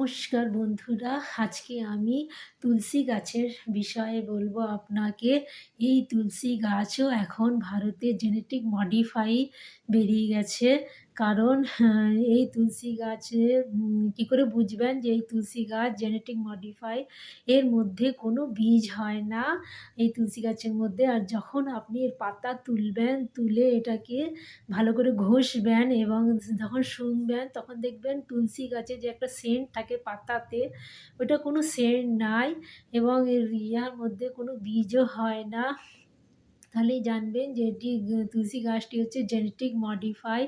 নমস্কার বন্ধুরা, আজকে আমি তুলসী গাছের বিষয়ে বলবো আপনাকে। এই তুলসী গাছও এখন ভারতে জেনেটিক মডিফাই বেরিয়ে গেছে। কারণ এই তুলসী গাছে কী করে বুঝবেন যে এই তুলসী গাছ জেনেটিক মডিফাই? এর মধ্যে কোনো বীজ হয় না এই তুলসী গাছের মধ্যে। আর যখন আপনি এর পাতা তুলবেন, তুলে এটাকে ভালো করে ঘষবেন এবং যখন শুংবেন তখন দেখবেন তুলসী গাছে যে একটা সেন্ট থাকে পাতাতে, ওটা কোনো সেন্ট নাই এবং এর ইয়ার মধ্যে কোনো বীজও হয় না। তাহলেই জানবেন যে এটি তুলসী গাছটি হচ্ছে জেনেটিক মডিফাই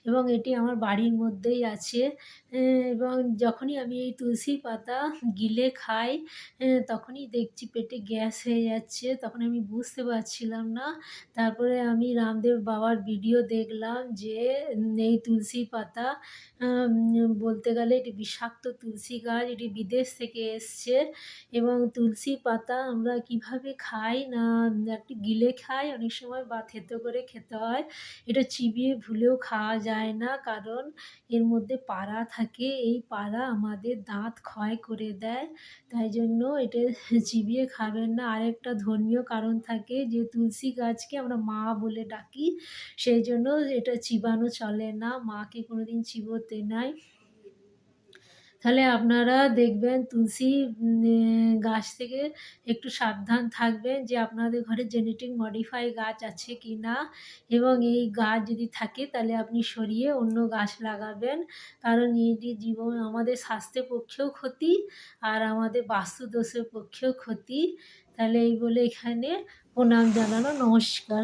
এবং এটি আমার বাড়ির মধ্যেই আছে। এবং যখনই আমি এই তুলসী পাতা গিলে খাই তখনই দেখছি পেটে গ্যাস হয়ে যাচ্ছে। তখন আমি বুঝতে পারছিলাম না। তারপরে আমি রামদেব বাবার ভিডিও দেখলাম যে এই তুলসী পাতা বলতে গেলে এটি বিষাক্ত তুলসী গাছ, এটি বিদেশ থেকে এসছে এবং তুলসী পাতা আমরা কিভাবে খাই না একটু গিলে খাই অনেক সময় বা থেঁতো করে খেতে হয়। এটা চিবিয়ে ভুলেও খাওয়া যায় না, কারণ এর মধ্যে পারা থাকে। এই পারা আমাদের দাঁত ক্ষয় করে দেয়। তাই জন্য এটা চিবিয়ে খাবেন না। আরেকটা ধর্মীয় কারণ থাকে যে তুলসী গাছকে আমরা মা বলে ডাকি। সেইজন্য এটা চিবানো চলে না। মাকে কোনোদিন চিবোতে নাই। তাহলে আপনারা দেখবেন তুলসী গাছ থেকে একটু সাবধান থাকবেন যে আপনাদের ঘরে জেনেটিক মডিফাই গাছ আছে কিনা, এবং এই গাছ যদি থাকে তাহলে আপনি সরিয়ে অন্য গাছ লাগাবেন। কারণ এটি আমাদের স্বাস্থ্যের পক্ষেও ক্ষতি আর আমাদের বাস্তুদোষের পক্ষেও ক্ষতি। তাহলে এই বলে এখানে প্রণাম জানানো, নমস্কার।